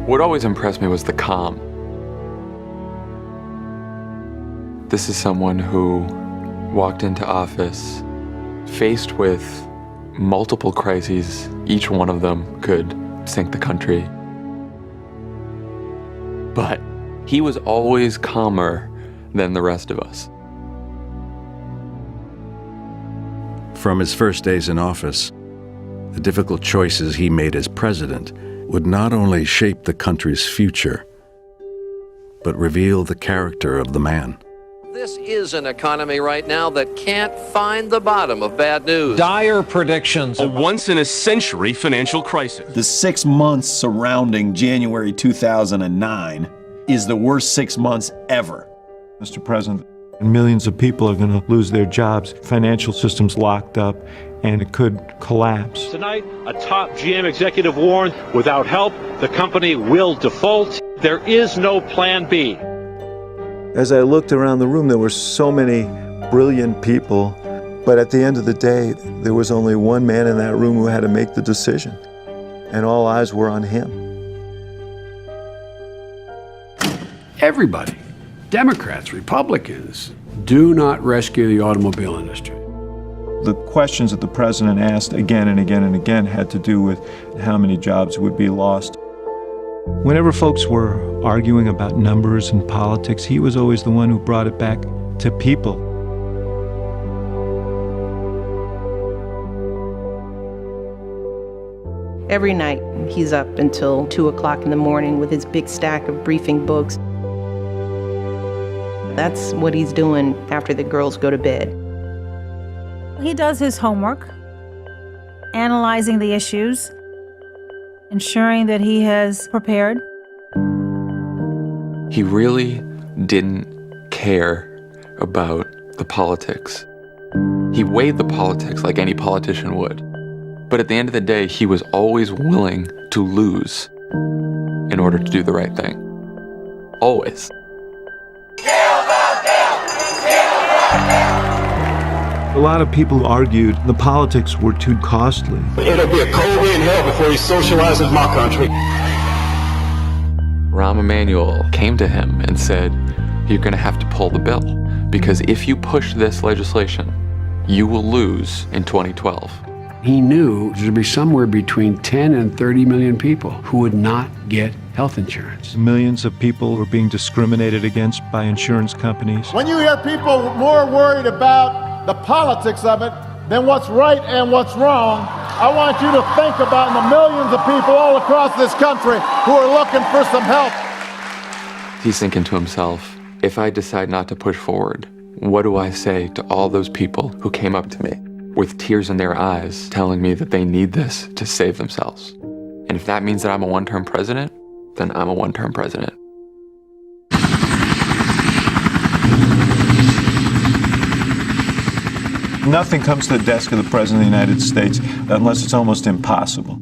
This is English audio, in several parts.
What always impressed me was the calm. This is someone who walked into office faced with multiple crises. Each one of them could sink the country. But he was always calmer than the rest of us. From his first days in office, the difficult choices he made as president would not only shape the country's future, but reveal the character of the man. This is an economy right now that can't find the bottom of bad news. Dire predictions. A once-in-a-century financial crisis. The 6 months surrounding January 2009 is the worst 6 months ever. Mr. President, millions of people are going to lose their jobs, financial systems locked up, and it could collapse. Tonight, a top GM executive warned, without help, the company will default. There is no plan B. As I looked around the room, there were so many brilliant people, but at the end of the day, there was only one man in that room who had to make the decision, and all eyes were on him. Everybody, Democrats, Republicans, do not rescue the automobile industry. The questions that the president asked again and again and again had to do with how many jobs would be lost. Whenever folks were arguing about numbers and politics, he was always the one who brought it back to people. Every night, he's up until 2 o'clock in the morning with his big stack of briefing books. That's what he's doing after the girls go to bed. He does his homework, analyzing the issues, ensuring that he has prepared. He really didn't care about the politics. He weighed the politics like any politician would. But at the end of the day, he was always willing to lose in order to do the right thing. Always. A lot of people argued the politics were too costly. It'll be a cold day in hell before he socializes my country. Rahm Emanuel came to him and said, you're going to have to pull the bill, because if you push this legislation, you will lose in 2012. He knew there'd be somewhere between 10 and 30 million people who would not get health insurance. Millions of people were being discriminated against by insurance companies. When you hear people more worried about the politics of it than what's right and what's wrong, I want you to think about the millions of people all across this country who are looking for some help. He's thinking to himself, if I decide not to push forward, what do I say to all those people who came up to me with tears in their eyes telling me that they need this to save themselves? And if that means that I'm a one-term president, then I'm a one-term president. Nothing comes to the desk of the President of the United States unless it's almost impossible.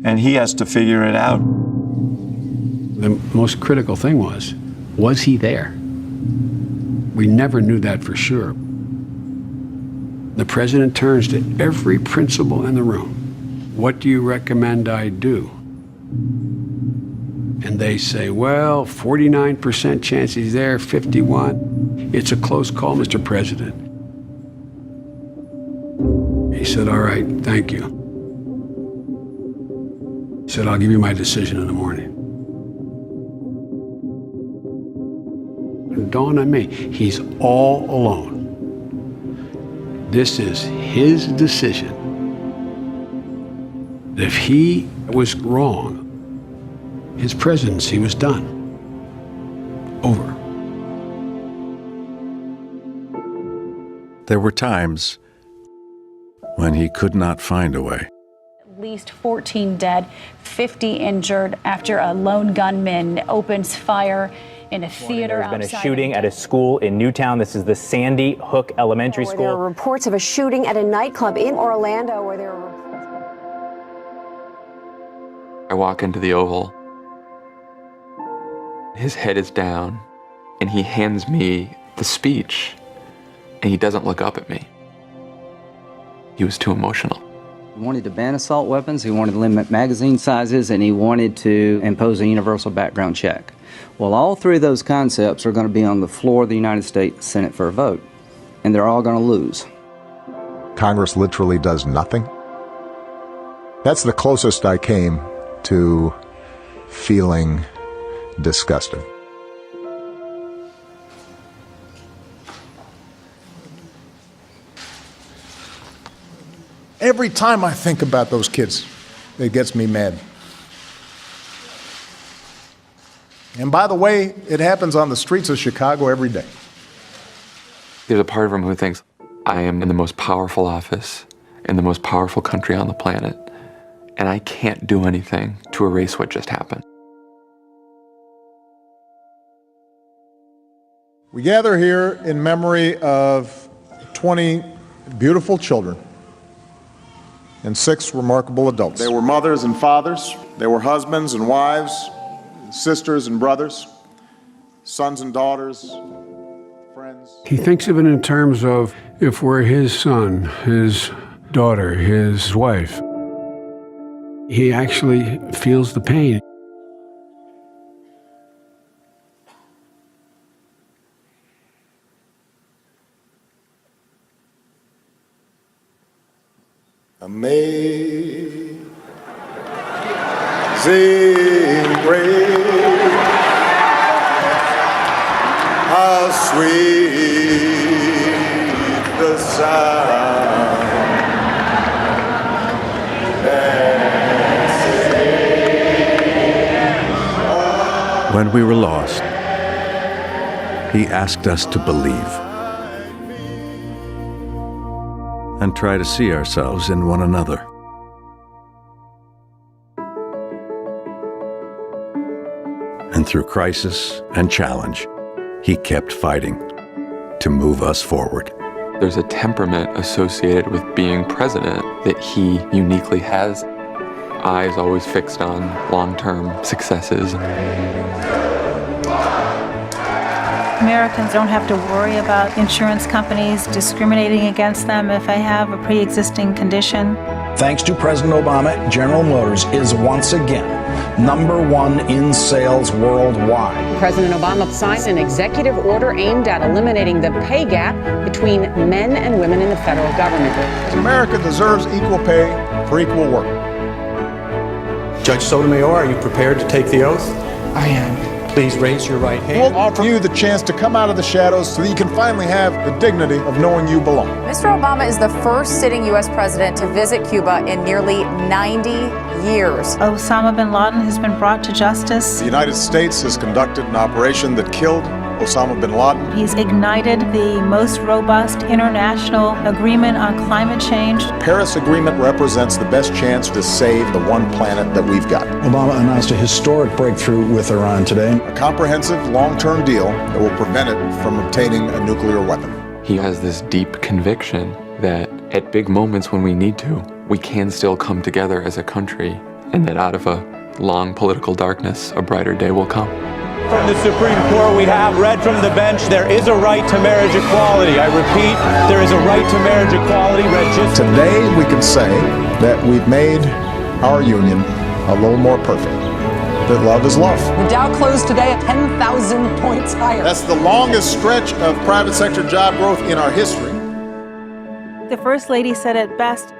And he has to figure it out. The most critical thing was he there? We never knew that for sure. The president turns to every principal in the room. What do you recommend I do? And they say, well, 49% chance he's there, 51. It's a close call, Mr. President. He said, all right, thank you. He said, I'll give you my decision in the morning. It dawned on me, he's all alone. This is his decision. If he was wrong, his presidency was done. Over. There were times when he could not find a way. At least 14 dead, 50 injured after a lone gunman opens fire in a theater outside. There's been a shooting at a school in Newtown. This is the Sandy Hook Elementary School. There are reports of a shooting at a nightclub in Orlando where there are I walk into the Oval. His head is down, and he hands me the speech, and he doesn't look up at me. He was too emotional. He wanted to ban assault weapons, he wanted to limit magazine sizes, and he wanted to impose a universal background check. Well, all three of those concepts are going to be on the floor of the United States Senate for a vote, and they're all going to lose. Congress literally does nothing. That's the closest I came to feeling disgusted. Every time I think about those kids, it gets me mad. And by the way, it happens on the streets of Chicago every day. There's a part of him who thinks, I am in the most powerful office in the most powerful country on the planet, and I can't do anything to erase what just happened. We gather here in memory of 20 beautiful children and 6 remarkable adults. They were mothers and fathers. They were husbands and wives, sisters and brothers, sons and daughters, friends. He thinks of it in terms of if we're his son, his daughter, his wife. He actually feels the pain. Amazing grace, how sweet the sound that saved. When we were lost, he asked us to believe and try to see ourselves in one another. And through crisis and challenge, he kept fighting to move us forward. There's a temperament associated with being president that he uniquely has. Eyes always fixed on long-term successes. Americans don't have to worry about insurance companies discriminating against them if they have a pre-existing condition. Thanks to President Obama, General Motors is once again #1 in sales worldwide. President Obama signed an executive order aimed at eliminating the pay gap between men and women in the federal government. America deserves equal pay for equal work. Judge Sotomayor, are you prepared to take the oath? I am. Please raise your right hand. We'll offer you the chance to come out of the shadows so that you can finally have the dignity of knowing you belong. Mr. Obama is the first sitting U.S. president to visit Cuba in nearly 90 years. Osama bin Laden has been brought to justice. The United States has conducted an operation that killed Osama bin Laden. He's ignited the most robust international agreement on climate change. The Paris Agreement represents the best chance to save the one planet that we've got. Obama announced a historic breakthrough with Iran today. A comprehensive, long-term deal that will prevent it from obtaining a nuclear weapon. He has this deep conviction that at big moments when we need to, we can still come together as a country, and that out of a long political darkness, a brighter day will come. From the Supreme Court, we have read from the bench, there is a right to marriage equality. I repeat, there is a right to marriage equality. Today, we can say that we've made our union a little more perfect. That love is love. The Dow closed today at 10,000 points higher. That's the longest stretch of private sector job growth in our history. The First Lady said it best,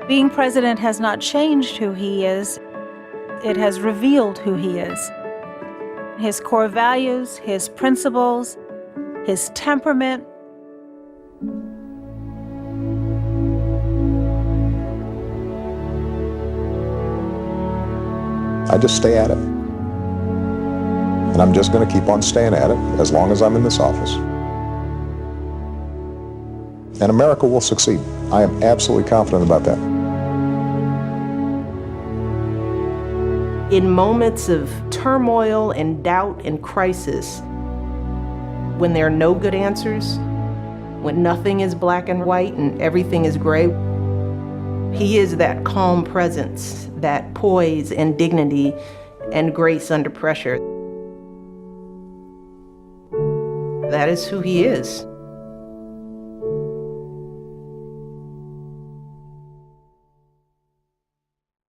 being president has not changed who he is, it has revealed who he is. His core values, his principles, his temperament. I just stay at it. And I'm just going to keep on staying at it as long as I'm in this office. And America will succeed. I am absolutely confident about that. In moments of turmoil and doubt and crisis, when there are no good answers, when nothing is black and white and everything is gray, he is that calm presence, that poise and dignity and grace under pressure. That is who he is.